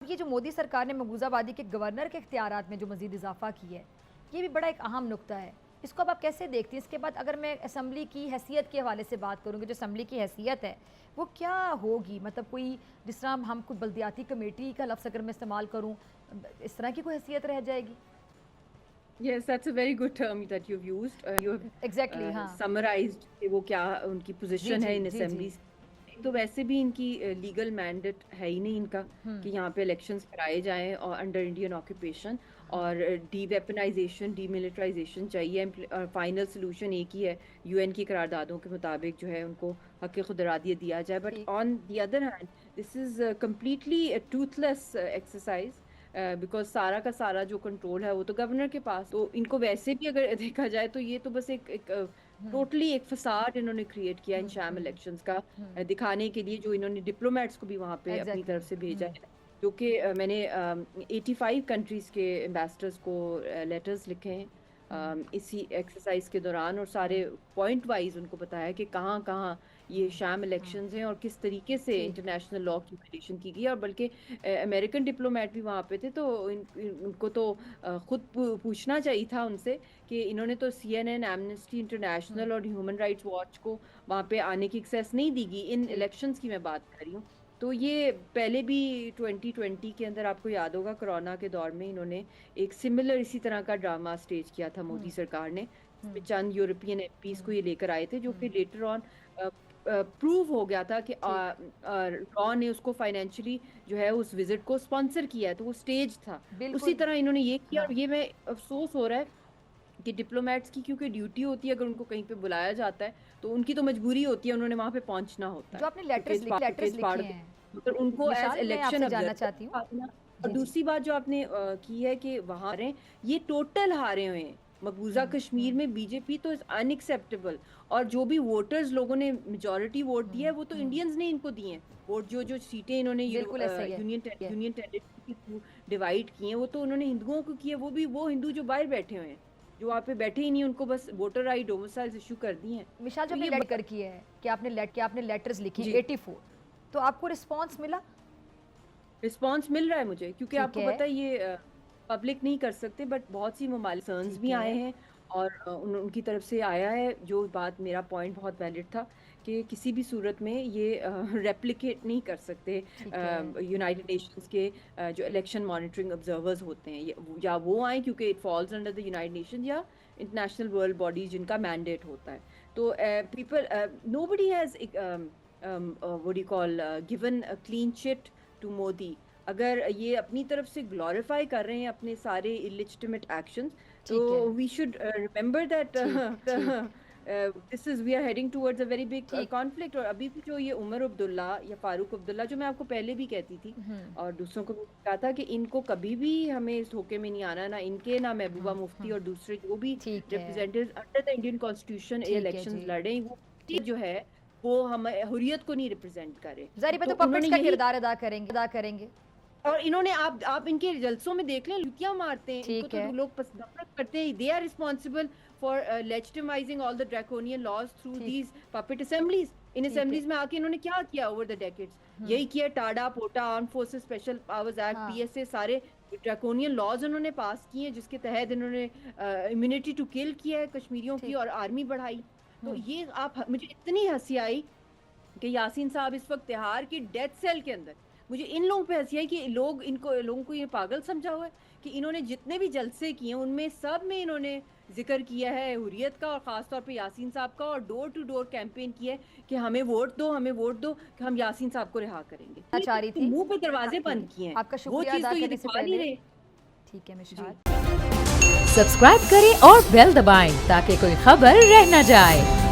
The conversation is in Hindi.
ये जो मोदी सरकार ने महबूजाबादी के गवर्नर के इख्तियारात में जो मज़ीद इजाफा की है, ये भी बड़ा एक अहम नुक्ता है। इसको अब आप कैसे देखती हैं? इसके बाद अगर मैं असम्बली की हैसियत के हवाले से बात करूँगी, जो असम्बली की हैसियत है वो क्या होगी? मतलब कोई जिस तरह हम कोई बल्दियाती कमेटी का लफ्ज़ अगर मैं इस्तेमाल करूँ, इस तरह की कोई हैसियत रह जाएगी? Yes, that's a very good term that you've used. You have exactly हाँ। summarized कि वो क्या उनकी जी पोजीशन है जी इन जी जी। असेंबलीज। तो वैसे भी इनकी लीगल मैंडेट है ही नहीं इनका कि यहाँ पे इलेक्शंस कराए जाएं और अंडर इंडियन ऑक्यूपेशन। और डी वेपनाइजेशन डीमिलिटराइजेशन चाहिए और फाइनल सोल्यूशन एक ही है, यूएन की करारदादों के मुताबिक जो है उनको हक खुदरादियत दिया जाए। बट ठीक। On the other hand this is completely Toothless exercise because सारा का सारा जो कंट्रोल है वो तो गवर्नर के पास। तो इनको वैसे भी अगर देखा जाए तो ये तो बस एक टोटली एक फसाड इन्होंने क्रिएट किया इन शैम इलेक्शंस का दिखाने के लिए, जो इन्होंने डिप्लोमेट्स को भी वहाँ पे अपनी तरफ से भेजा है। जो कि मैंने 85 कंट्रीज के एम्बेसडर्स को लेटर्स लिखे हैं इसी एक्सरसाइज के दौरान, और सारे पॉइंट वाइज उनको बताया कि कहाँ कहाँ ये शैम इलेक्शंस हैं और किस तरीके से इंटरनेशनल लॉ की वायलेशन की गई। और बल्कि अमेरिकन डिप्लोमेट भी वहाँ पे थे, तो उनको तो खुद पूछना चाहिए था उनसे कि इन्होंने तो CNN, एमनेस्टी इंटरनेशनल और ह्यूमन राइट्स वॉच को वहाँ पे आने की एक्सेस नहीं दी गई। इन इलेक्शंस की मैं बात कर रही हूँ। तो ये पहले भी 2020 के अंदर आपको याद होगा, कोरोना के दौर में इन्होंने एक सिमिलर इसी तरह का ड्रामा स्टेज किया था मोदी सरकार ने, जिसमें चंद यूरोपियन एमपीज को ये लेकर आए थे, जो कि लेटर ऑन प्रूव हो गया था कि रॉ ने उसको फाइनेंशियली जो है उस विजिट को स्पॉन्सर किया है। तो वो स्टेज था। उसी तरह इन्होंने ये किया। और ये मैं अफसोस हो रहा है कि डिप्लोमेट्स की क्योंकि ड्यूटी होती है, अगर उनको कहीं पे बुलाया जाता है तो उनकी तो मजबूरी होती है, उन्होंने वहां पे पहुंचना होता है। जो आपने लेटर्स लिखे हैं, तो उनको एज मिसाल मैं इलेक्शन आपसे जानना चाहती हूँ। और दूसरी बात जो आपने की है कि वहां ये टोटल हारे हुए हैं मकबूजा कश्मीर में। बीजेपी तो इज अनएक्सेप्टेबल। और जो भी वोटर्स लोगों ने मेजॉरिटी वोट दिया है वो तो इंडियंस ने इनको दिए हैं वोट। जो जो सीटें इन्होंने यूनियन टेरिटरी के डिवाइड की हैं वो तो उन्होंने हिंदुओं को की है। वो भी वो हिंदू जो बाहर बैठे हुए हैं, जो वहाँ पे बैठे ही नहीं, उनको बस वोटर आई डोमिसाइल्स इशू कर दी हैं। मिसाल जो तो आपने लेटर की है कि आपने लेटर्स लिखे 84, तो आपको रिस्पांस मिला? रिस्पांस मिल रहा है मुझे, क्योंकि आपको पता है ये पब्लिक नहीं कर सकते, बट बहुत सी ममालिक कंसर्न्स भी आए हैं और उनकी तरफ से आया है। जो बात, मेरा पॉइंट बहुत वैलिड था कि किसी भी सूरत में ये रेप्लिकेट नहीं कर सकते यूनाइटेड नेशंस के जो इलेक्शन मॉनिटरिंग ऑब्जर्वर्स होते हैं, या वो आए क्योंकि it falls under the United Nation या इंटरनेशनल वर्ल्ड बॉडीज जिनका मैंडेट होता है। तो people, nobody has what do you call given a clean chit to Modi. अगर ये अपनी तरफ से ग्लोरीफाई कर रहे हैं अपने सारे इलिजिटिमेट एक्शंस, तो we should remember that this is we are heading towards a very big conflict. और अभी भी जो ये उमर अब्दुल्ला या फारूक अब्दुल्ला, जो मैं आपको पहले भी कहती थी और दूसरों को भी कहा था कि इनको कभी भी हमें इस धोखे में नहीं आना, ना इनके ना महबूबा मुफ्ती और दूसरे जो भी representatives under the Indian constitution elections लड़े, वो जो है वो हम हुर्रियत को नहीं रिप्रेजेंट करे। तो पपेट्स का किरदार अदा करेंगे। और इन्होंने आप इनके जलसों में देख लें, लुटियां मारते हैं इनको, तो लोग नफरत करते हैं। They are responsible for legitimizing all the draconian laws through these puppet assemblies. इन असेंबलीज में आके इन्होंने क्या किया ओवर द डेकेड्स? यही किया। TADA, POTA, armed forces special powers act, PSA, सारे ड्रैकोनियन लॉज उन्होंने पास किए हैं, जिसके तहत इन्होंने इम्यूनिटी टू किल किया है कश्मीरियों की और आर्मी बढ़ाई। तो ये मुझे इतनी हंसी आई कि यासीन साहब इस वक्त तिहाड़ की डेथ सेल के अंदर। मुझे इन लोगों पे हंसी आई कि लोगों को ये पागल समझा हुआ है कि इन्होंने जितने भी जलसे किए उनमें सब में इन्होंने जिक्र किया है हुर्रियत का, और खासतौर पे यासीन साहब का, और डोर टू डोर कैंपेन किया है कि हमें वोट दो कि हम यासीन साहब को रिहा करेंगे। मुंह पे दरवाजे बंद किए हैं। आपका शुक्रिया अदा करने से पहले। ठीक है मिशाल, सब्सक्राइब करें और बेल दबाएं ताकि कोई खबर रह न जाए।